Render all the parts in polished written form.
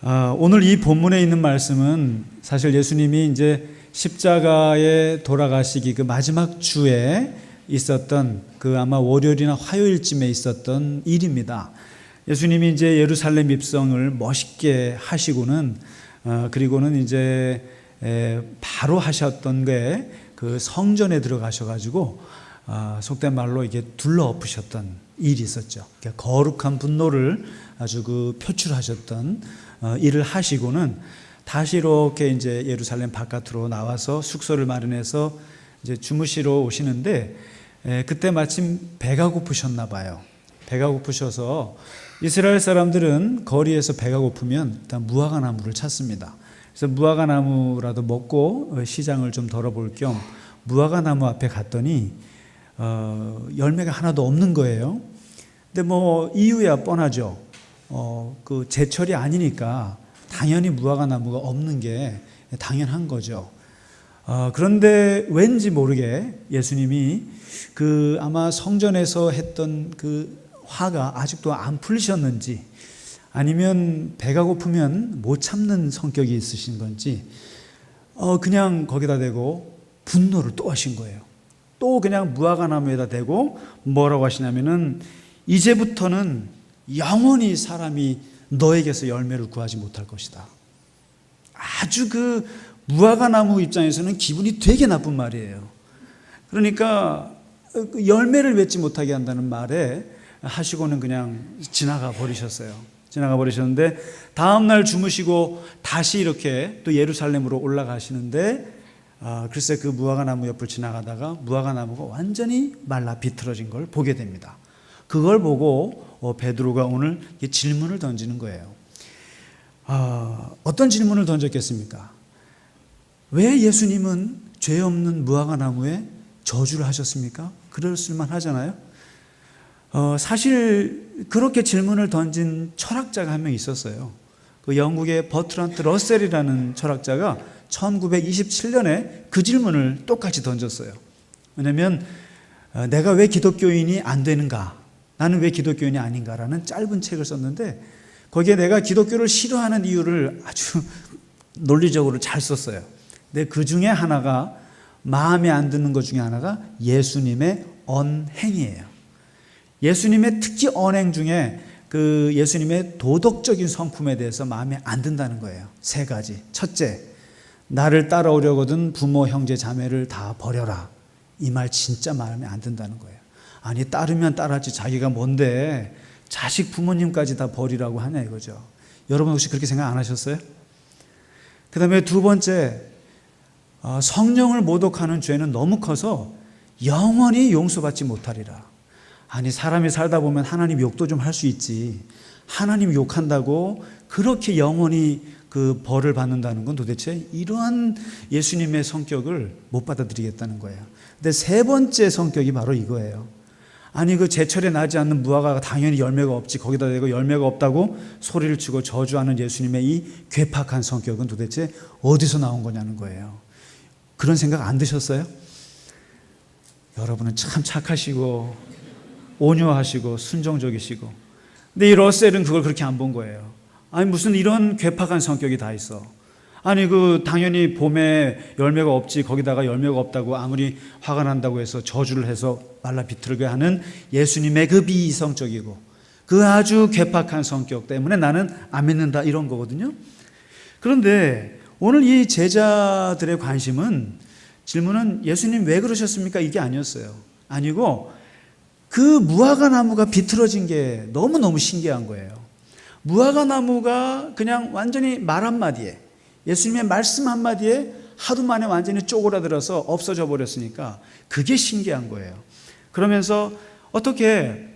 오늘 이 본문에 있는 말씀은 사실 예수님이 이제 십자가에 돌아가시기 그 마지막 주에 있었던 그 아마 월요일이나 화요일쯤에 있었던 일입니다. 예수님이 이제 예루살렘 입성을 멋있게 하시고는 그리고는 이제 바로 하셨던 게 그 성전에 들어가셔가지고 속된 말로 이게 둘러엎으셨던 일이 있었죠. 그러니까 거룩한 분노를 아주 그 표출하셨던 일을 하시고는 다시 이렇게 이제 예루살렘 바깥으로 나와서 숙소를 마련해서 이제 주무시러 오시는데 그때 마침 배가 고프셨나 봐요. 배가 고프셔서 이스라엘 사람들은 거리에서 배가 고프면 일단 무화과 나무를 찾습니다. 그래서 무화과 나무라도 먹고 시장을 좀 덜어볼 겸 무화과 나무 앞에 갔더니 열매가 하나도 없는 거예요. 근데 뭐 이유야 뻔하죠. 그 제철이 아니니까 당연히 무화과 나무가 없는 게 당연한 거죠. 그런데 왠지 모르게 예수님이 그 아마 성전에서 했던 그 화가 아직도 안 풀리셨는지 아니면 배가 고프면 못 참는 성격이 있으신 건지 그냥 거기다 대고 분노를 또 하신 거예요. 또 그냥 무화과 나무에다 대고 뭐라고 하시냐면은 이제부터는 영원히 사람이 너에게서 열매를 구하지 못할 것이다. 아주 그 무화과 나무 입장에서는 기분이 되게 나쁜 말이에요. 그러니까 열매를 맺지 못하게 한다는 말에 하시고는 그냥 지나가 버리셨어요. 지나가 버리셨는데 다음날 주무시고 다시 이렇게 또 예루살렘으로 올라가시는데 글쎄 그 무화과 나무 옆을 지나가다가 무화과 나무가 완전히 말라 비틀어진 걸 보게 됩니다. 그걸 보고 베드로가 오늘 질문을 던지는 거예요. 어떤 질문을 던졌겠습니까? 왜 예수님은 죄 없는 무화과 나무에 저주를 하셨습니까? 그랬을만 하잖아요. 사실 그렇게 질문을 던진 철학자가 한 명 있었어요. 그 영국의 버트란트 러셀이라는 철학자가 1927년에 그 질문을 똑같이 던졌어요. 왜냐하면 내가 왜 기독교인이 안 되는가? 나는 왜 기독교인이 아닌가라는 짧은 책을 썼는데 거기에 내가 기독교를 싫어하는 이유를 아주 논리적으로 잘 썼어요. 근데 그 중에 하나가 마음에 안 드는 것 중에 하나가 예수님의 언행이에요. 예수님의 특히 언행 중에 그 예수님의 도덕적인 성품에 대해서 마음에 안 든다는 거예요. 세 가지. 첫째, 나를 따라오려거든 부모, 형제, 자매를 다 버려라. 이 말 진짜 마음에 안 든다는 거예요. 아니 따르면 따르지 자기가 뭔데 자식 부모님까지 다 버리라고 하냐 이거죠. 여러분 혹시 그렇게 생각 안 하셨어요? 그 다음에 두 번째, 성령을 모독하는 죄는 너무 커서 영원히 용서받지 못하리라. 아니 사람이 살다 보면 하나님 욕도 좀 할 수 있지. 하나님 욕한다고 그렇게 영원히 그 벌을 받는다는 건 도대체 이러한 예수님의 성격을 못 받아들이겠다는 거예요. 근데 세 번째 성격이 바로 이거예요. 아니 그 제철에 나지 않는 무화과가 당연히 열매가 없지 거기다 대고 열매가 없다고 소리를 치고 저주하는 예수님의 이 괴팍한 성격은 도대체 어디서 나온 거냐는 거예요. 그런 생각 안 드셨어요? 여러분은 참 착하시고 온유하시고 순종적이시고 근데 이 러셀은 그걸 그렇게 안 본 거예요. 아니 무슨 이런 괴팍한 성격이 다 있어. 아니 그 당연히 봄에 열매가 없지 거기다가 열매가 없다고 아무리 화가 난다고 해서 저주를 해서 말라 비틀게 하는 예수님의 그 비이성적이고 그 아주 괴팍한 성격 때문에 나는 안 믿는다 이런 거거든요. 그런데 오늘 이 제자들의 질문은 예수님 왜 그러셨습니까? 이게 아니었어요. 아니고 그 무화과 나무가 비틀어진 게 너무너무 신기한 거예요. 무화과 나무가 그냥 완전히 말 한마디에 예수님의 말씀 한마디에 하루 만에 완전히 쪼그라들어서 없어져 버렸으니까 그게 신기한 거예요. 그러면서 어떻게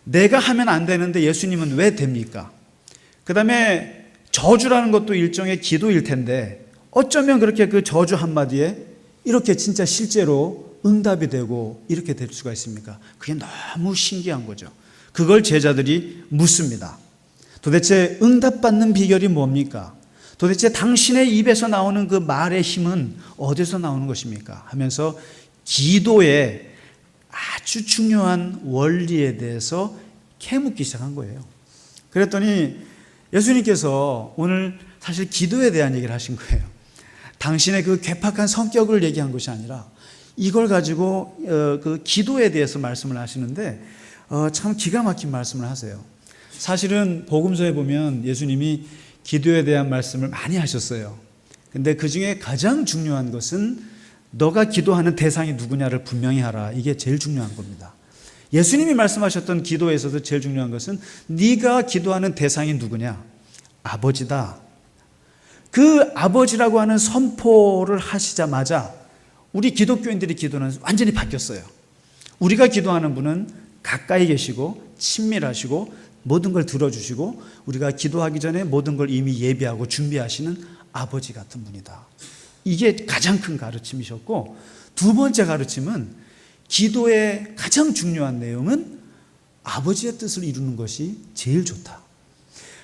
내가 하면 안 되는데 예수님은 왜 됩니까? 그 다음에 저주라는 것도 일종의 기도일 텐데 어쩌면 그렇게 그 저주 한마디에 이렇게 진짜 실제로 응답이 되고 이렇게 될 수가 있습니까? 그게 너무 신기한 거죠. 그걸 제자들이 묻습니다. 도대체 응답받는 비결이 뭡니까? 도대체 당신의 입에서 나오는 그 말의 힘은 어디서 나오는 것입니까? 하면서 기도의 아주 중요한 원리에 대해서 캐묻기 시작한 거예요. 그랬더니 예수님께서 오늘 사실 기도에 대한 얘기를 하신 거예요. 당신의 그 괴팍한 성격을 얘기한 것이 아니라 이걸 가지고 그 기도에 대해서 말씀을 하시는데 참 기가 막힌 말씀을 하세요. 사실은 복음서에 보면 예수님이 기도에 대한 말씀을 많이 하셨어요. 근데 그 중에 가장 중요한 것은 너가 기도하는 대상이 누구냐를 분명히 하라. 이게 제일 중요한 겁니다. 예수님이 말씀하셨던 기도에서도 제일 중요한 것은 네가 기도하는 대상이 누구냐? 아버지다. 그 아버지라고 하는 선포를 하시자마자 우리 기독교인들의 기도는 완전히 바뀌었어요. 우리가 기도하는 분은 가까이 계시고 친밀하시고 모든 걸 들어주시고 우리가 기도하기 전에 모든 걸 이미 예비하고 준비하시는 아버지 같은 분이다. 이게 가장 큰 가르침이셨고, 두 번째 가르침은 기도의 가장 중요한 내용은 아버지의 뜻을 이루는 것이 제일 좋다.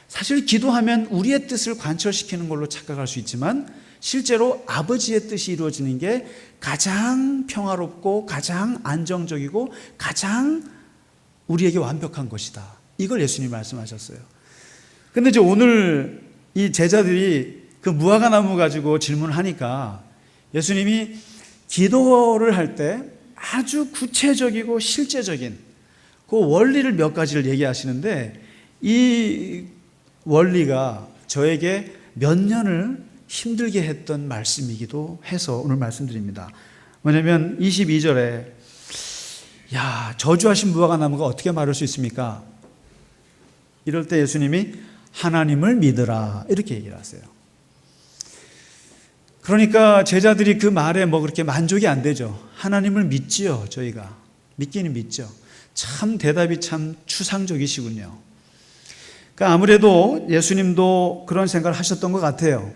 사실 기도하면 우리의 뜻을 관철시키는 걸로 착각할 수 있지만 실제로 아버지의 뜻이 이루어지는 게 가장 평화롭고 가장 안정적이고 가장 우리에게 완벽한 것이다. 이걸 예수님이 말씀하셨어요. 근데 이제 오늘 이 제자들이 그 무화과 나무 가지고 질문을 하니까 예수님이 기도를 할 때 아주 구체적이고 실제적인 그 원리를 몇 가지를 얘기하시는데, 이 원리가 저에게 몇 년을 힘들게 했던 말씀이기도 해서 오늘 말씀드립니다. 뭐냐면 22절에 야, 저주하신 무화과 나무가 어떻게 마를 수 있습니까? 이럴 때 예수님이 하나님을 믿으라 이렇게 얘기를 하세요. 그러니까 제자들이 그 말에 뭐 그렇게 만족이 안 되죠. 하나님을 믿지요. 저희가 믿기는 믿죠. 참 대답이 참 추상적이시군요. 그러니까 아무래도 예수님도 그런 생각을 하셨던 것 같아요.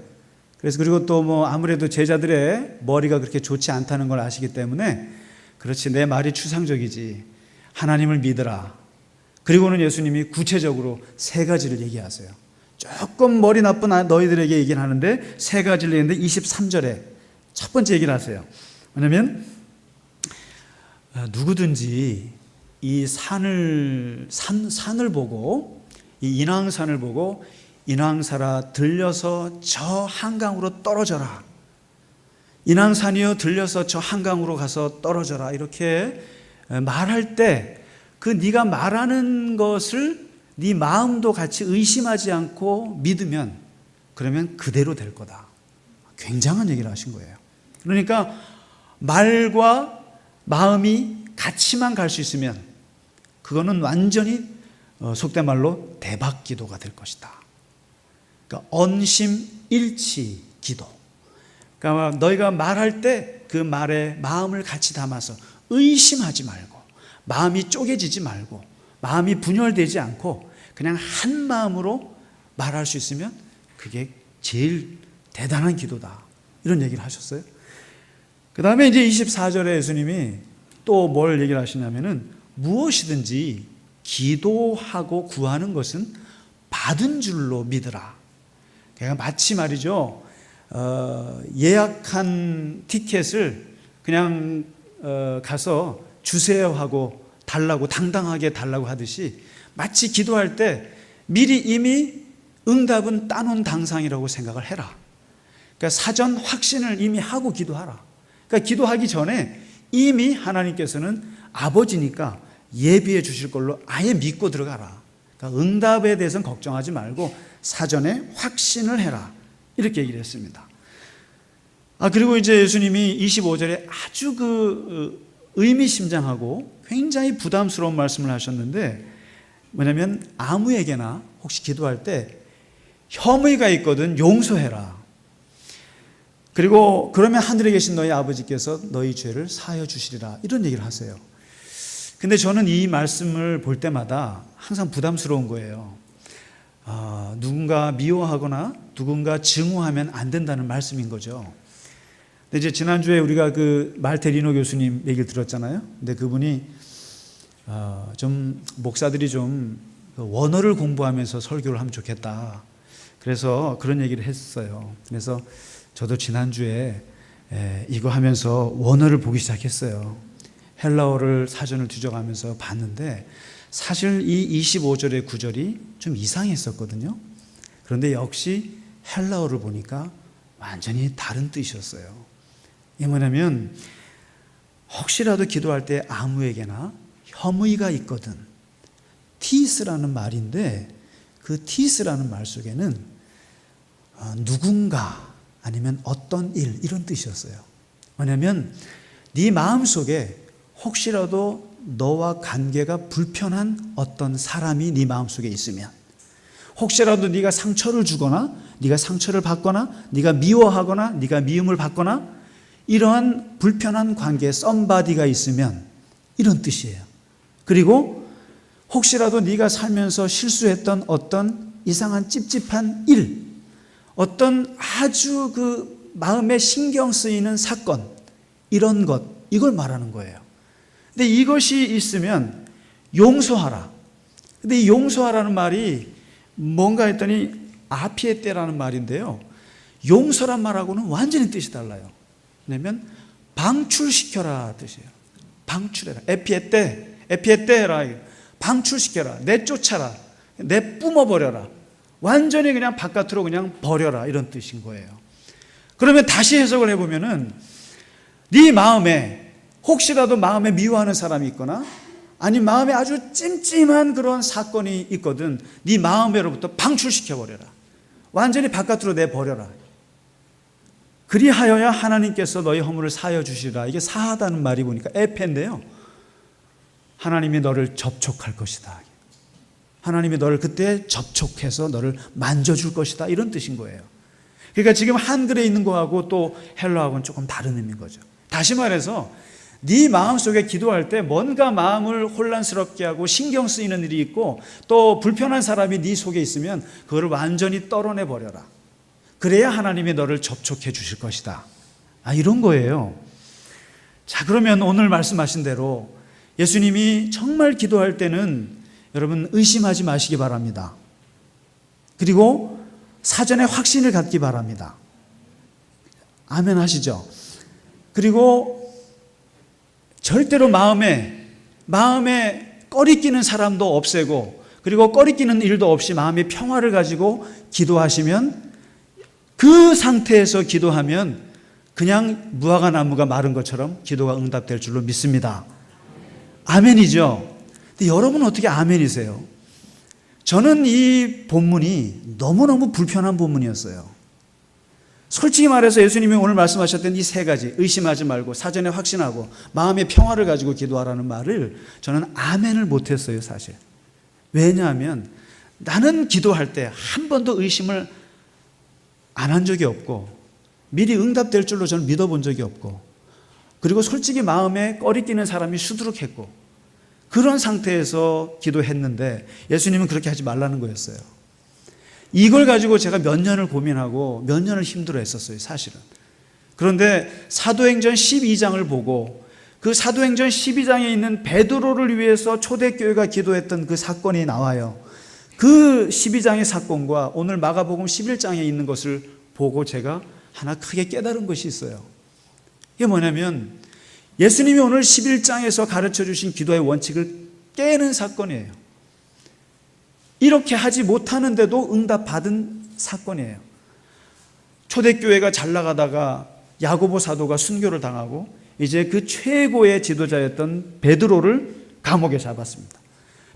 그래서 그리고 또 뭐 아무래도 제자들의 머리가 그렇게 좋지 않다는 걸 아시기 때문에 그렇지, 내 말이 추상적이지, 하나님을 믿으라. 그리고는 예수님이 구체적으로 세 가지를 얘기하세요. 조금 머리 나쁜 너희들에게 얘기를 하는데 세 가지를 얘기했는데 23절에 첫 번째 얘기를 하세요. 왜냐하면 누구든지 이 산을 보고, 이 인왕산을 보고 인왕산아 들려서 저 한강으로 떨어져라, 인왕산이여 들려서 저 한강으로 가서 떨어져라, 이렇게 말할 때 그 네가 말하는 것을 네 마음도 같이 의심하지 않고 믿으면 그러면 그대로 될 거다. 굉장한 얘기를 하신 거예요. 그러니까 말과 마음이 같이만 갈 수 있으면 그거는 완전히 속된 말로 대박 기도가 될 것이다. 그러니까 언심일치 기도. 그러니까 너희가 말할 때 그 말에 마음을 같이 담아서 의심하지 말고, 마음이 쪼개지지 말고, 마음이 분열되지 않고 그냥 한 마음으로 말할 수 있으면 그게 제일 대단한 기도다. 이런 얘기를 하셨어요. 그 다음에 이제 24절에 예수님이 또 뭘 얘기를 하시냐면은 무엇이든지 기도하고 구하는 것은 받은 줄로 믿으라. 그러니까 마치 말이죠, 예약한 티켓을 그냥 가서 주세요 하고 달라고, 당당하게 달라고 하듯이 마치 기도할 때 미리 이미 응답은 따놓은 당상이라고 생각을 해라. 그러니까 사전 확신을 이미 하고 기도하라. 그러니까 기도하기 전에 이미 하나님께서는 아버지니까 예비해 주실 걸로 아예 믿고 들어가라. 그러니까 응답에 대해서는 걱정하지 말고 사전에 확신을 해라. 이렇게 얘기를 했습니다. 그리고 이제 예수님이 25절에 아주 의미심장하고 굉장히 부담스러운 말씀을 하셨는데, 뭐냐면 아무에게나 혹시 기도할 때 혐의가 있거든 용서해라. 그리고 그러면 하늘에 계신 너희 아버지께서 너희 죄를 사하여 주시리라. 이런 얘기를 하세요. 근데 저는 이 말씀을 볼 때마다 항상 부담스러운 거예요. 누군가 미워하거나 누군가 증오하면 안 된다는 말씀인 거죠. 근데 이제 지난주에 우리가 그 말테 리노 교수님 얘기를 들었잖아요. 근데 그분이 좀 목사들이 좀 원어를 공부하면서 설교를 하면 좋겠다. 그래서 그런 얘기를 했어요. 그래서 저도 지난주에 이거 하면서 원어를 보기 시작했어요. 헬라어를 사전을 뒤져가면서 봤는데 사실 이 25절의 구절이 좀 이상했었거든요. 그런데 역시 헬라어를 보니까 완전히 다른 뜻이었어요. 이게 뭐냐면 혹시라도 기도할 때 아무에게나 혐의가 있거든. 티스라는 말인데 그 티스라는 말 속에는 누군가 아니면 어떤 일 이런 뜻이었어요. 뭐냐면 네 마음속에 혹시라도 너와 관계가 불편한 어떤 사람이 네 마음속에 있으면, 혹시라도 네가 상처를 주거나 네가 상처를 받거나 네가 미워하거나 네가 미움을 받거나 이러한 불편한 관계에 somebody가 있으면 이런 뜻이에요. 그리고 혹시라도 네가 살면서 실수했던 어떤 이상한 찝찝한 일, 어떤 아주 그 마음에 신경 쓰이는 사건, 이런 것, 이걸 말하는 거예요. 근데 이것이 있으면 용서하라. 근데 이 용서하라는 말이 뭔가 했더니 아피에떼라는 말인데요. 용서란 말하고는 완전히 뜻이 달라요. 왜냐면 방출시켜라 뜻이에요. 방출해라. 에피에떼라. 방출시켜라. 내쫓아라. 내뿜어버려라. 완전히 그냥 바깥으로 그냥 버려라. 이런 뜻인 거예요. 그러면 다시 해석을 해보면은 네 마음에 혹시라도 마음에 미워하는 사람이 있거나 아니 마음에 아주 찜찜한 그런 사건이 있거든, 네 마음으로부터 방출시켜버려라. 완전히 바깥으로 내버려라. 그리하여야 하나님께서 너희 허물을 사하여 주시리라. 이게 사하다는 말이 보니까 에페인데요, 하나님이 너를 접촉할 것이다. 하나님이 너를 그때 접촉해서 너를 만져줄 것이다. 이런 뜻인 거예요. 그러니까 지금 한글에 있는 거하고 또 헬라어하고는 조금 다른 의미인 거죠. 다시 말해서 네 마음속에 기도할 때 뭔가 마음을 혼란스럽게 하고 신경 쓰이는 일이 있고 또 불편한 사람이 네 속에 있으면 그거를 완전히 떨어내버려라. 그래야 하나님이 너를 접촉해 주실 것이다. 이런 거예요. 자, 그러면 오늘 말씀하신 대로 예수님이 정말 기도할 때는 여러분 의심하지 마시기 바랍니다. 그리고 사전에 확신을 갖기 바랍니다. 아멘 하시죠? 그리고 절대로 마음에 꺼리끼는 사람도 없애고 그리고 꺼리끼는 일도 없이 마음의 평화를 가지고 기도하시면, 그 상태에서 기도하면 그냥 무화과 나무가 마른 것처럼 기도가 응답될 줄로 믿습니다. 아멘이죠? 근데 여러분은 어떻게 아멘이세요? 저는 이 본문이 너무너무 불편한 본문이었어요. 솔직히 말해서 예수님이 오늘 말씀하셨던 이 세 가지, 의심하지 말고 사전에 확신하고 마음의 평화를 가지고 기도하라는 말을 저는 아멘을 못했어요, 사실. 왜냐하면 나는 기도할 때 한 번도 의심을 안 한 적이 없고 미리 응답될 줄로 저는 믿어본 적이 없고, 그리고 솔직히 마음에 꺼리끼는 사람이 수두룩했고 그런 상태에서 기도했는데 예수님은 그렇게 하지 말라는 거였어요. 이걸 가지고 제가 몇 년을 고민하고 몇 년을 힘들어했었어요, 사실은. 그런데 사도행전 12장을 보고 그 사도행전 12장에 있는 베드로를 위해서 초대교회가 기도했던 그 사건이 나와요. 그 12장의 사건과 오늘 마가복음 11장에 있는 것을 보고 제가 하나 크게 깨달은 것이 있어요. 이게 뭐냐면 예수님이 오늘 11장에서 가르쳐 주신 기도의 원칙을 깨는 사건이에요. 이렇게 하지 못하는데도 응답받은 사건이에요. 초대교회가 잘 나가다가 야고보 사도가 순교를 당하고 이제 그 최고의 지도자였던 베드로를 감옥에 잡았습니다.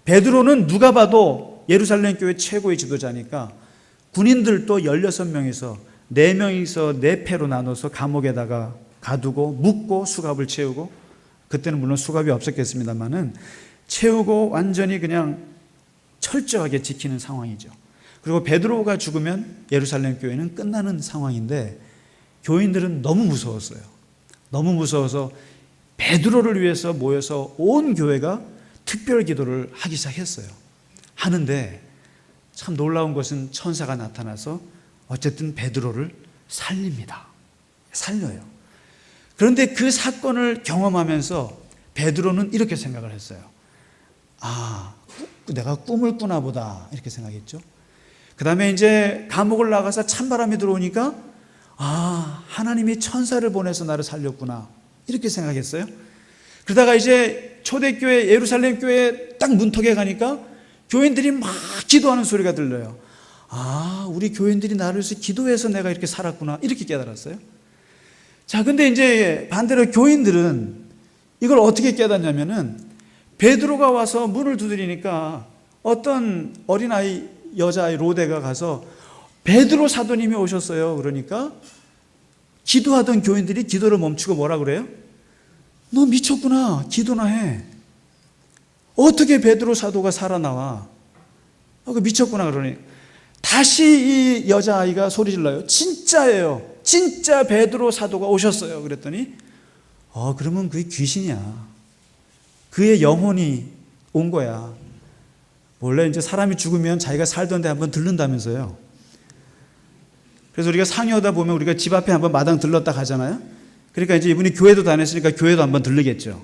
베드로는 누가 봐도 예루살렘 교회 최고의 지도자니까 군인들도 16명이서 4명이서 4패로 나눠서 감옥에다가 가두고 묻고 수갑을 채우고, 그때는 물론 수갑이 없었겠습니다만은 채우고 완전히 그냥 철저하게 지키는 상황이죠. 그리고 베드로가 죽으면 예루살렘 교회는 끝나는 상황인데 교인들은 너무 무서웠어요. 너무 무서워서 베드로를 위해서 모여서 온 교회가 특별 기도를 하기 시작했어요. 하는데 참 놀라운 것은 천사가 나타나서 어쨌든 베드로를 살립니다. 살려요. 그런데 그 사건을 경험하면서 베드로는 이렇게 생각을 했어요. 내가 꿈을 꾸나 보다, 이렇게 생각했죠. 그 다음에 이제 감옥을 나가서 찬바람이 들어오니까 하나님이 천사를 보내서 나를 살렸구나, 이렇게 생각했어요. 그러다가 이제 초대교회 예루살렘 교회 딱 문턱에 가니까 교인들이 막 기도하는 소리가 들려요. 우리 교인들이 나를 위해서 기도해서 내가 이렇게 살았구나, 이렇게 깨달았어요. 자, 근데 이제 반대로 교인들은 이걸 어떻게 깨닫냐면은, 베드로가 와서 문을 두드리니까 어떤 어린아이, 여자아이 로데가 가서 베드로 사도님이 오셨어요. 그러니까 기도하던 교인들이 기도를 멈추고 뭐라 그래요? 너 미쳤구나, 기도나 해. 어떻게 베드로 사도가 살아나와? 미쳤구나. 그러니 다시 이 여자아이가 소리 질러요. 진짜예요, 진짜 베드로 사도가 오셨어요. 그랬더니 그러면 그게 귀신이야. 그의 영혼이 온 거야. 원래 이제 사람이 죽으면 자기가 살던 데 한번 들른다면서요. 그래서 우리가 상여하다 보면 우리가 집 앞에 한번 마당 들렀다 가잖아요. 그러니까 이제 이분이 교회도 다녔으니까 교회도 한번 들르겠죠.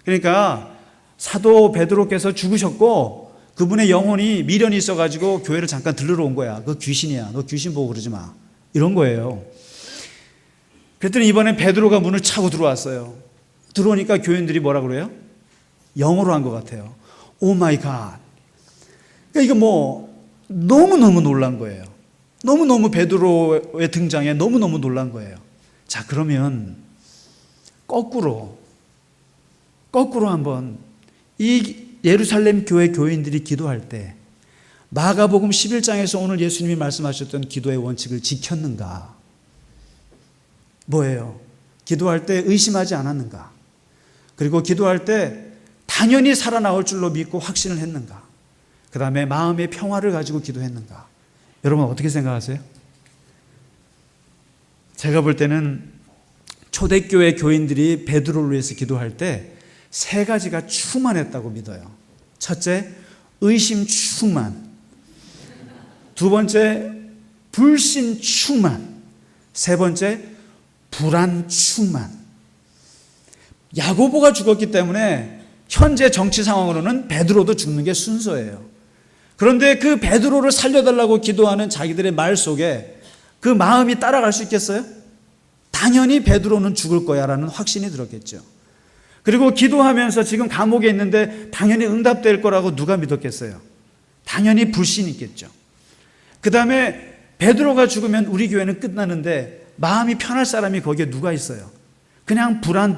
그러니까 사도 베드로께서 죽으셨고 그분의 영혼이 미련이 있어가지고 교회를 잠깐 들르러 온 거야. 그거 귀신이야. 너 귀신 보고 그러지 마. 이런 거예요. 그랬더니 이번엔 베드로가 문을 차고 들어왔어요. 들어오니까 교인들이 뭐라 그래요? 영어로 한 것 같아요. 오 마이 갓. 그러니까 이거 너무너무 놀란 거예요. 너무너무 베드로의 등장에 너무너무 놀란 거예요. 자, 그러면 거꾸로 한번 이 예루살렘 교회 교인들이 기도할 때 마가복음 11장에서 오늘 예수님이 말씀하셨던 기도의 원칙을 지켰는가? 뭐예요? 기도할 때 의심하지 않았는가? 그리고 기도할 때 당연히 살아나올 줄로 믿고 확신을 했는가? 그 다음에 마음의 평화를 가지고 기도했는가? 여러분 어떻게 생각하세요? 제가 볼 때는 초대교회 교인들이 베드로를 위해서 기도할 때 세 가지가 충만했다고 믿어요. 첫째, 의심 충만. 두 번째, 불신 충만. 세 번째, 불안 충만. 야고보가 죽었기 때문에 현재 정치 상황으로는 베드로도 죽는 게 순서예요. 그런데 그 베드로를 살려달라고 기도하는 자기들의 말 속에 그 마음이 따라갈 수 있겠어요? 당연히 베드로는 죽을 거야라는 확신이 들었겠죠. 그리고 기도하면서 지금 감옥에 있는데 당연히 응답될 거라고 누가 믿었겠어요? 당연히 불신이 있겠죠. 그 다음에 베드로가 죽으면 우리 교회는 끝나는데 마음이 편할 사람이 거기에 누가 있어요? 그냥 불안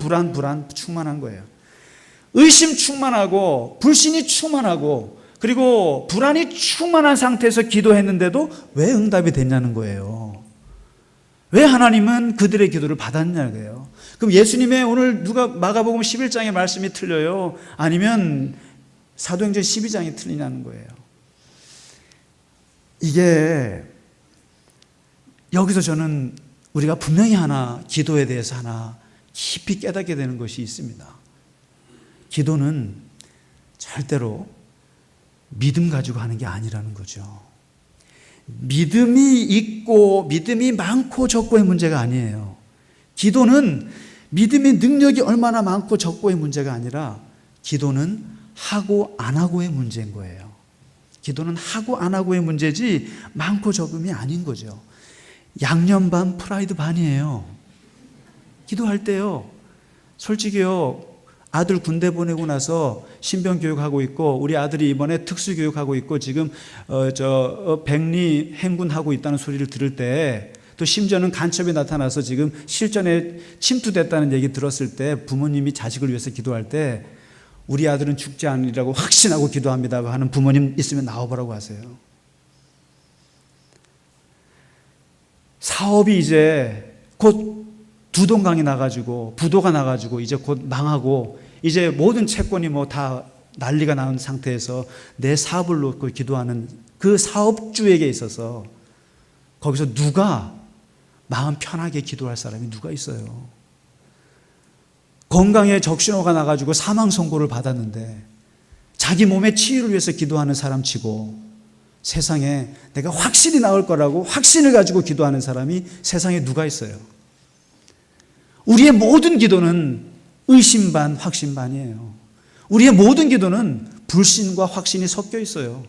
충만한 거예요. 의심 충만하고 불신이 충만하고 그리고 불안이 충만한 상태에서 기도했는데도 왜 응답이 됐냐는 거예요. 왜 하나님은 그들의 기도를 받았냐는 거예요. 그럼 예수님의 오늘 누가 마가복음 11장의 말씀이 틀려요? 아니면 사도행전 12장이 틀리냐는 거예요. 이게 여기서 저는 우리가 분명히 하나 기도에 대해서 하나 깊이 깨닫게 되는 것이 있습니다. 기도는 절대로 믿음 가지고 하는 게 아니라는 거죠. 믿음이 있고 믿음이 많고 적고의 문제가 아니에요. 기도는 믿음의 능력이 얼마나 많고 적고의 문제가 아니라 기도는 하고 안 하고의 문제인 거예요. 기도는 하고 안 하고의 문제지 많고 적음이 아닌 거죠. 양념 반 프라이드 반이에요. 기도할 때요. 솔직히요. 아들 군대 보내고 나서 신병 교육하고 있고 우리 아들이 이번에 특수 교육하고 있고 지금 백리 행군하고 있다는 소리를 들을 때 또 심지어는 간첩이 나타나서 지금 실전에 침투됐다는 얘기 들었을 때 부모님이 자식을 위해서 기도할 때 우리 아들은 죽지 않으리라고 확신하고 기도합니다 하는 부모님 있으면 나와보라고 하세요. 사업이 이제 곧 두동강이 나가지고 부도가 나가지고 이제 곧 망하고 이제 모든 채권이 다 난리가 난 상태에서 내 사업을 놓고 기도하는 그 사업주에게 있어서 거기서 누가 마음 편하게 기도할 사람이 누가 있어요? 건강에 적신호가 나가지고 사망 선고를 받았는데 자기 몸의 치유를 위해서 기도하는 사람 치고 세상에 내가 확실히 나을 거라고 확신을 가지고 기도하는 사람이 세상에 누가 있어요? 우리의 모든 기도는 의심 반 확신 반이에요. 우리의 모든 기도는 불신과 확신이 섞여 있어요.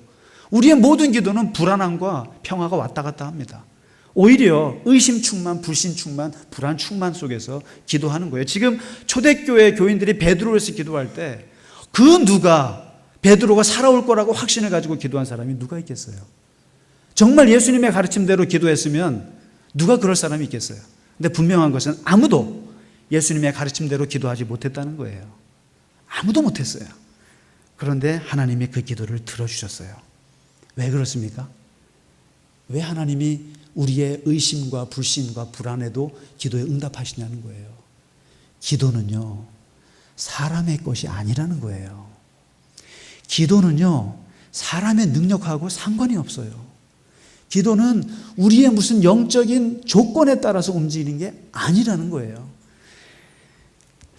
우리의 모든 기도는 불안함과 평화가 왔다 갔다 합니다. 오히려 의심 충만, 불신 충만, 불안 충만 속에서 기도하는 거예요. 지금 초대교회 교인들이 베드로에서 기도할 때 그 누가 베드로가 살아올 거라고 확신을 가지고 기도한 사람이 누가 있겠어요? 정말 예수님의 가르침대로 기도했으면 누가 그럴 사람이 있겠어요? 근데 분명한 것은 아무도 예수님의 가르침대로 기도하지 못했다는 거예요. 아무도 못했어요. 그런데 하나님이 그 기도를 들어주셨어요. 왜 그렇습니까? 왜 하나님이 우리의 의심과 불신과 불안에도 기도에 응답하시냐는 거예요. 기도는요, 사람의 것이 아니라는 거예요. 기도는요, 사람의 능력하고 상관이 없어요. 기도는 우리의 무슨 영적인 조건에 따라서 움직이는 게 아니라는 거예요.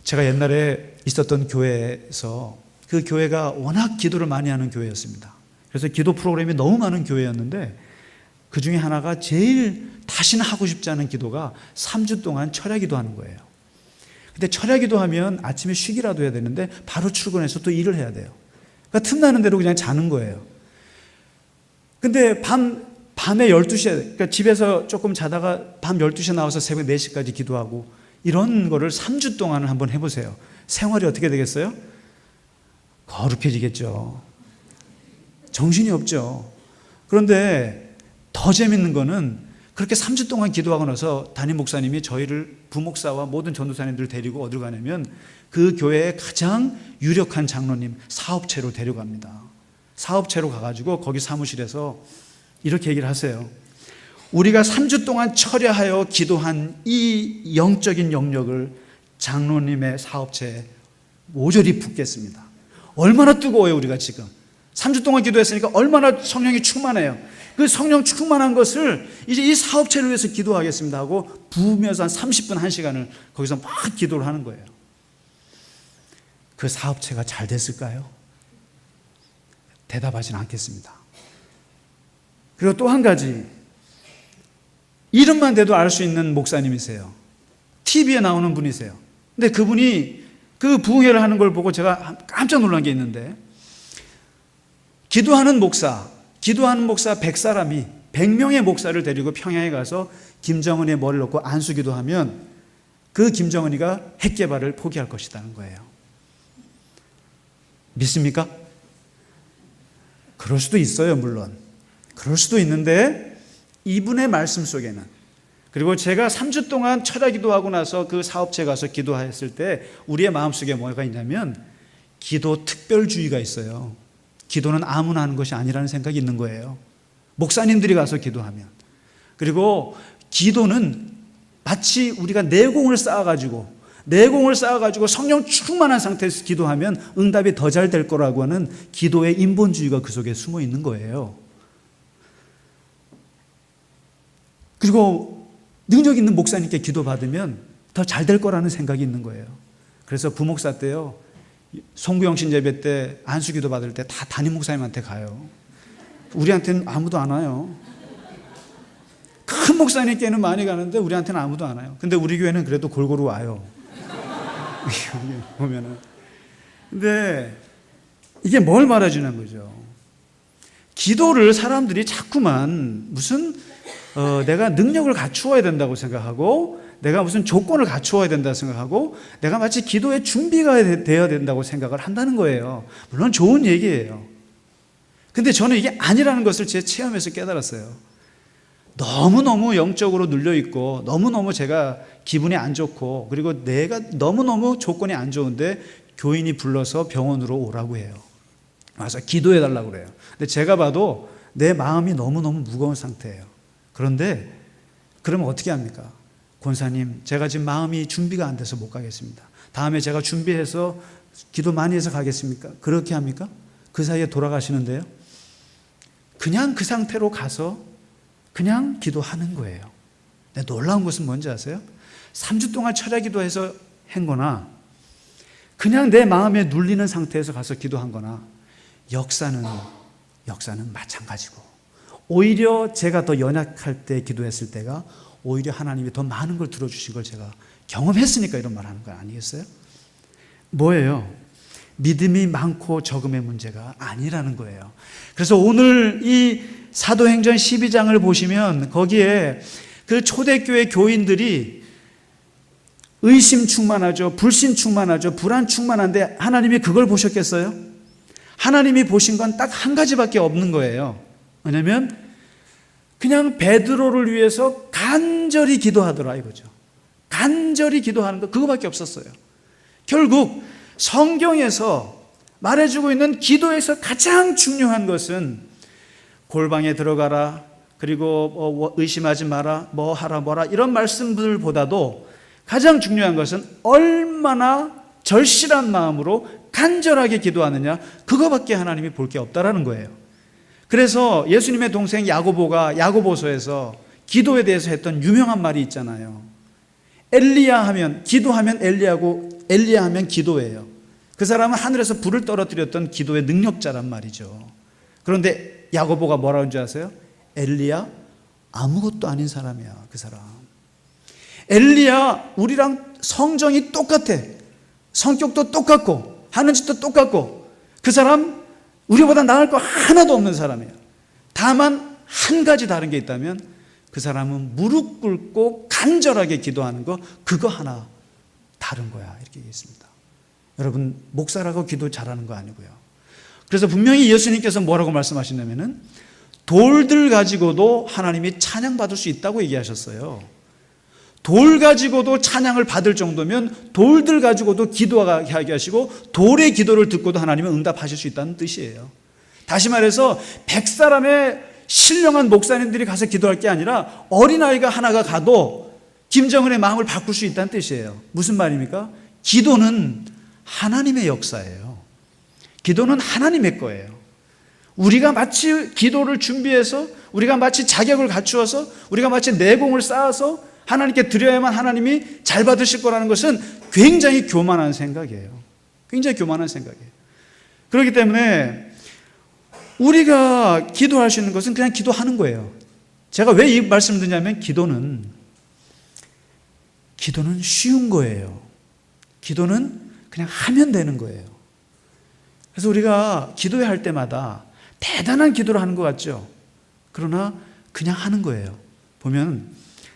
제가 옛날에 있었던 교회에서 그 교회가 워낙 기도를 많이 하는 교회였습니다. 그래서 기도 프로그램이 너무 많은 교회였는데 그 중에 하나가 제일 다시는 하고 싶지 않은 기도가 3주 동안 철야기도 하는 거예요. 근데 철야기도 하면 아침에 쉬기라도 해야 되는데 바로 출근해서 또 일을 해야 돼요. 그러니까 틈나는 대로 그냥 자는 거예요. 근데 밤에 12시에, 그러니까 집에서 조금 자다가 밤 12시에 나와서 새벽 4시까지 기도하고 이런 거를 3주 동안을 한번 해보세요. 생활이 어떻게 되겠어요? 거룩해지겠죠. 정신이 없죠. 그런데 더 재밌는 거는 그렇게 3주 동안 기도하고 나서 담임 목사님이 저희를 부목사와 모든 전도사님들을 데리고 어디로 가냐면 그 교회의 가장 유력한 장로님 사업체로 데려갑니다. 사업체로 가가지고 거기 사무실에서 이렇게 얘기를 하세요. 우리가 3주 동안 철야하여 기도한 이 영적인 영역을 장로님의 사업체에 모조리 붓겠습니다. 얼마나 뜨거워요, 우리가 지금. 3주 동안 기도했으니까 얼마나 성령이 충만해요. 그 성령 충만한 것을 이제 이 사업체를 위해서 기도하겠습니다 하고 부으면서 한 30분, 1시간을 거기서 막 기도를 하는 거예요. 그 사업체가 잘 됐을까요? 대답하지는 않겠습니다. 그리고 또 한 가지, 이름만 대도 알 수 있는 목사님이세요. TV에 나오는 분이세요. 근데 그분이 그 부흥회를 하는 걸 보고 제가 깜짝 놀란 게 있는데, 기도하는 목사 100사람이 100명의 목사를 데리고 평양에 가서 김정은의 머리를 놓고 안수기도 하면 그 김정은이가 핵 개발을 포기할 것이라는 거예요. 믿습니까? 그럴 수도 있어요, 물론. 그럴 수도 있는데 이분의 말씀 속에는, 그리고 제가 3주 동안 철야기도하고 나서 그 사업체 가서 기도했을 때 우리의 마음속에 뭐가 있냐면 기도 특별주의가 있어요. 기도는 아무나 하는 것이 아니라는 생각이 있는 거예요. 목사님들이 가서 기도하면. 그리고 기도는 마치 우리가 내공을 쌓아가지고 성령 충만한 상태에서 기도하면 응답이 더 잘 될 거라고 하는 기도의 인본주의가 그 속에 숨어 있는 거예요. 그리고 능력 있는 목사님께 기도받으면 더 잘 될 거라는 생각이 있는 거예요. 그래서 부목사 때요, 송구영신 예배 때 안수기도 받을 때 다 담임 목사님한테 가요. 우리한테는 아무도 안 와요. 큰 목사님께는 많이 가는데 우리한테는 아무도 안 와요. 근데 우리 교회는 그래도 골고루 와요. 보면은. 근데 이게 뭘 말해주는 거죠? 기도를 사람들이 자꾸만 무슨 내가 능력을 갖추어야 된다고 생각하고, 내가 무슨 조건을 갖추어야 된다고 생각하고, 내가 마치 기도의 준비가 되어야 된다고 생각을 한다는 거예요. 물론 좋은 얘기예요. 근데 저는 이게 아니라는 것을 제 체험에서 깨달았어요. 너무너무 영적으로 눌려있고 너무너무 제가 기분이 안 좋고, 그리고 내가 너무너무 조건이 안 좋은데 교인이 불러서 병원으로 오라고 해요. 와서 기도해달라고 그래요. 근데 제가 봐도 내 마음이 너무너무 무거운 상태예요. 그런데 그러면 어떻게 합니까? 권사님, 제가 지금 마음이 준비가 안 돼서 못 가겠습니다. 다음에 제가 준비해서 기도 많이 해서 가겠습니까? 그렇게 합니까? 그 사이에 돌아가시는데요. 그냥 그 상태로 가서 그냥 기도하는 거예요. 근데 놀라운 것은 뭔지 아세요? 3주 동안 철야기도해서 한 거나 그냥 내 마음에 눌리는 상태에서 가서 기도한 거나 역사는 마찬가지고, 오히려 제가 더 연약할 때 기도했을 때가 오히려 하나님이 더 많은 걸 들어주신 걸 제가 경험했으니까 이런 말 하는 거 아니겠어요? 뭐예요? 믿음이 많고 적음의 문제가 아니라는 거예요. 그래서 오늘 이 사도행전 12장을 보시면 거기에 그 초대교회 교인들이 의심 충만하죠, 불신 충만하죠, 불안 충만한데 하나님이 그걸 보셨겠어요? 하나님이 보신 건 딱 한 가지밖에 없는 거예요. 왜냐하면 그냥 베드로를 위해서 간절히 기도하더라 이거죠. 간절히 기도하는 거 그거밖에 없었어요. 결국 성경에서 말해주고 있는 기도에서 가장 중요한 것은 골방에 들어가라, 그리고 의심하지 마라, 뭐 하라 뭐라 이런 말씀들보다도 가장 중요한 것은 얼마나 절실한 마음으로 간절하게 기도하느냐, 그거밖에 하나님이 볼 게 없다라는 거예요. 그래서 예수님의 동생 야고보가 야고보서에서 기도에 대해서 했던 유명한 말이 있잖아요. 엘리야 하면, 기도하면 엘리야 하면 기도예요. 그 사람은 하늘에서 불을 떨어뜨렸던 기도의 능력자란 말이죠. 그런데 야고보가 뭐라고 하는지 아세요? 엘리야 아무것도 아닌 사람이야, 그 사람. 엘리야 우리랑 성정이 똑같아. 성격도 똑같고 하는 짓도 똑같고, 그 사람 우리보다 나을 거 하나도 없는 사람이에요. 다만 한 가지 다른 게 있다면 그 사람은 무릎 꿇고 간절하게 기도하는 거, 그거 하나 다른 거야, 이렇게 얘기했습니다. 여러분, 목사라고 기도 잘하는 거 아니고요. 그래서 분명히 예수님께서 뭐라고 말씀하시냐면은 돌들 가지고도 하나님이 찬양받을 수 있다고 얘기하셨어요. 돌 가지고도 찬양을 받을 정도면 돌들 가지고도 기도하게 하시고 돌의 기도를 듣고도 하나님은 응답하실 수 있다는 뜻이에요. 다시 말해서 100사람의 신령한 목사님들이 가서 기도할 게 아니라 어린아이가 하나가 가도 김정은의 마음을 바꿀 수 있다는 뜻이에요. 무슨 말입니까? 기도는 하나님의 역사예요. 기도는 하나님의 거예요. 우리가 마치 기도를 준비해서, 우리가 마치 자격을 갖추어서, 우리가 마치 내공을 쌓아서 하나님께 드려야만 하나님이 잘 받으실 거라는 것은 굉장히 교만한 생각이에요. 굉장히 교만한 생각이에요. 그렇기 때문에 우리가 기도할 수 있는 것은 그냥 기도하는 거예요. 제가 왜 이 말씀을 드냐면 기도는 쉬운 거예요. 기도는 그냥 하면 되는 거예요. 그래서 우리가 기도회 할 때마다 대단한 기도를 하는 것 같죠? 그러나 그냥 하는 거예요. 보면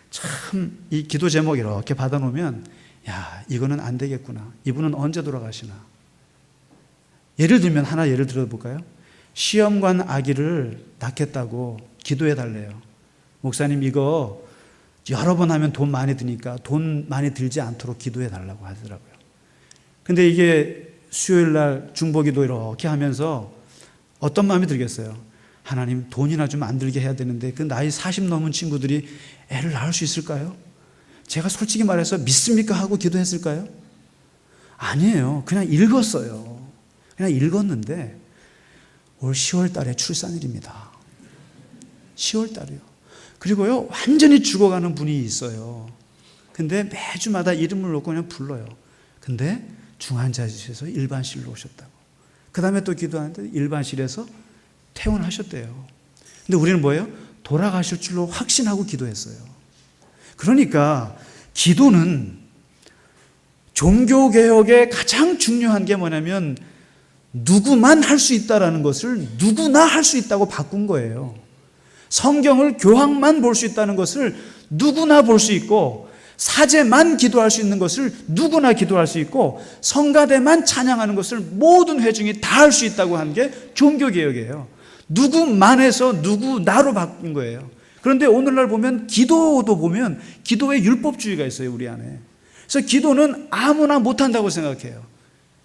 참 이 기도 제목 이렇게 받아놓으면, 야, 이거는 안 되겠구나. 이분은 언제 돌아가시나. 예를 들면 하나 예를 들어볼까요? 시험관 아기를 낳겠다고 기도해 달래요. 목사님, 이거 여러 번 하면 돈 많이 드니까 돈 많이 들지 않도록 기도해 달라고 하더라고요. 근데 이게 수요일 날 중보기도 이렇게 하면서 어떤 마음이 들겠어요? 하나님, 돈이나 좀 안 들게 해야 되는데 그 나이 40 넘은 친구들이 애를 낳을 수 있을까요? 제가 솔직히 말해서 믿습니까? 하고 기도했을까요? 아니에요. 그냥 읽었어요. 그냥 읽었는데 올 10월 달에 출산일입니다. 10월 달이요. 그리고요, 완전히 죽어가는 분이 있어요. 근데 매주마다 이름을 놓고 그냥 불러요. 근데 중환자실에서 일반실로 오셨다고. 그 다음에 또 기도하는데 일반실에서 퇴원하셨대요. 근데 우리는 뭐예요? 돌아가실 줄로 확신하고 기도했어요. 그러니까 기도는 종교개혁의 가장 중요한 게 뭐냐면 누구만 할 수 있다라는 것을 누구나 할 수 있다고 바꾼 거예요. 성경을 교황만 볼 수 있다는 것을 누구나 볼 수 있고, 사제만 기도할 수 있는 것을 누구나 기도할 수 있고, 성가대만 찬양하는 것을 모든 회중이 다 할 수 있다고 한 게 종교개혁이에요. 누구만 해서 누구나로 바뀐 거예요. 그런데 오늘날 보면 기도도 보면 기도의 율법주의가 있어요, 우리 안에. 그래서 기도는 아무나 못한다고 생각해요.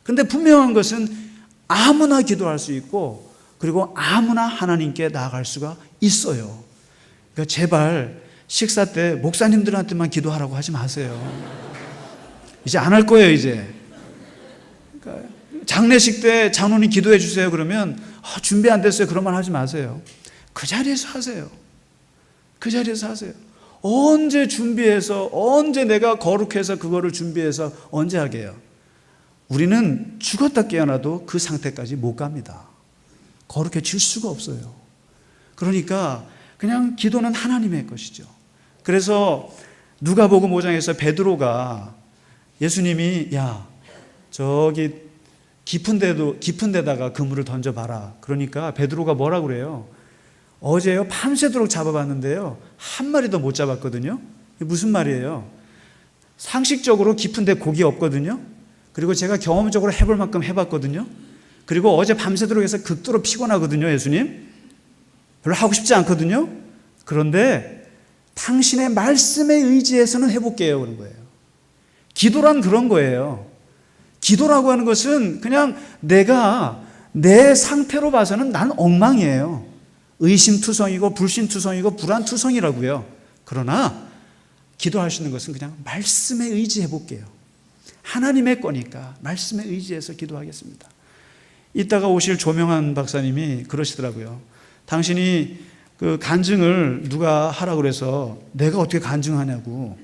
그런데 분명한 것은 아무나 기도할 수 있고, 그리고 아무나 하나님께 나아갈 수가 있어요. 그러니까 제발 식사 때 목사님들한테만 기도하라고 하지 마세요. 이제 안 할 거예요, 이제. 그러니까 장례식 때 장로님 기도해 주세요 그러면 준비 안 됐어요 그런 말 하지 마세요. 그 자리에서 하세요. 그 자리에서 하세요. 언제 준비해서, 언제 내가 거룩해서 그거를 준비해서 언제 하게요? 우리는 죽었다 깨어나도 그 상태까지 못 갑니다. 거룩해질 수가 없어요. 그러니까 그냥 기도는 하나님의 것이죠. 그래서 누가복음 5장에서 베드로가 예수님이 야, 저기 깊은 데다가 그물을 던져봐라. 그러니까 베드로가 뭐라고 그래요? 어제요 밤새도록 잡아봤는데요 한 마리도 못 잡았거든요. 무슨 말이에요? 상식적으로 깊은 데 고기 없거든요. 그리고 제가 경험적으로 해볼 만큼 해봤거든요. 그리고 어제 밤새도록 해서 극도로 피곤하거든요. 예수님 별로 하고 싶지 않거든요. 그런데 당신의 말씀에 의지해서는 회복해요. 그런 거예요. 기도란 그런 거예요. 기도라고 하는 것은 그냥 내가 내 상태로 봐서는 난 엉망이에요. 의심투성이고 불신투성이고 불안투성이라고요. 그러나 기도할 수 있는 것은 그냥 말씀에 의지해 볼게요. 하나님의 거니까 말씀에 의지해서 기도하겠습니다. 이따가 오실 조명한 박사님이 그러시더라고요. 당신이 그 간증을 누가 하라고 그래서 내가 어떻게 간증하냐고.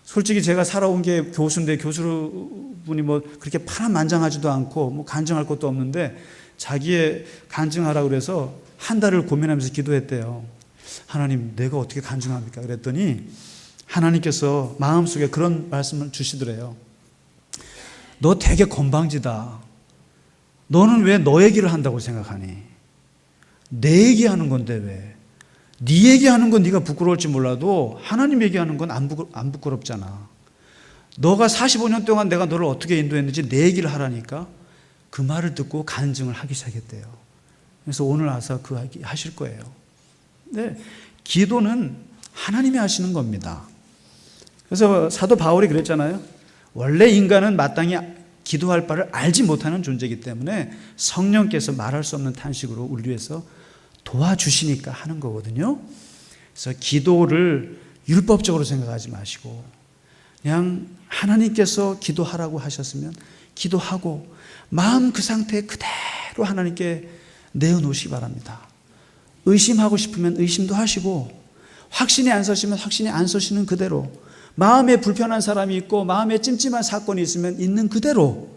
솔직히 제가 살아온 게 교수인데 교수분이 뭐 그렇게 파란만장하지도 않고 뭐 간증할 것도 없는데 자기의 간증하라고 그래서 한 달을 고민하면서 기도했대요. 하나님, 내가 어떻게 간증합니까? 그랬더니 하나님께서 마음속에 그런 말씀을 주시더래요. 너 되게 건방지다. 너는 왜 너 얘기를 한다고 생각하니? 내 얘기하는 건데 왜? 네 얘기하는 건 네가 부끄러울지 몰라도 하나님 얘기하는 건 안 부끄럽잖아. 너가 45년 동안 내가 너를 어떻게 인도했는지 내 얘기를 하라니까. 그 말을 듣고 간증을 하기 시작했대요. 그래서 오늘 와서 그 얘기 하실 거예요. 네, 기도는 하나님이 하시는 겁니다. 그래서 사도 바울이 그랬잖아요. 원래 인간은 마땅히 기도할 바를 알지 못하는 존재이기 때문에 성령께서 말할 수 없는 탄식으로 우리 위해서 도와주시니까 하는 거거든요. 그래서 기도를 율법적으로 생각하지 마시고 그냥 하나님께서 기도하라고 하셨으면 기도하고 마음 그 상태 그대로 하나님께 내어놓으시기 바랍니다. 의심하고 싶으면 의심도 하시고 확신이 안 서시면 확신이 안 서시는 그대로, 마음에 불편한 사람이 있고 마음에 찜찜한 사건이 있으면 있는 그대로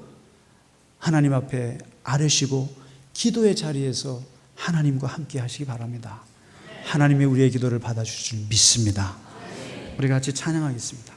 하나님 앞에 아뢰시고 기도의 자리에서 하나님과 함께 하시기 바랍니다. 하나님이 우리의 기도를 받아주실 줄 믿습니다. 우리 같이 찬양하겠습니다.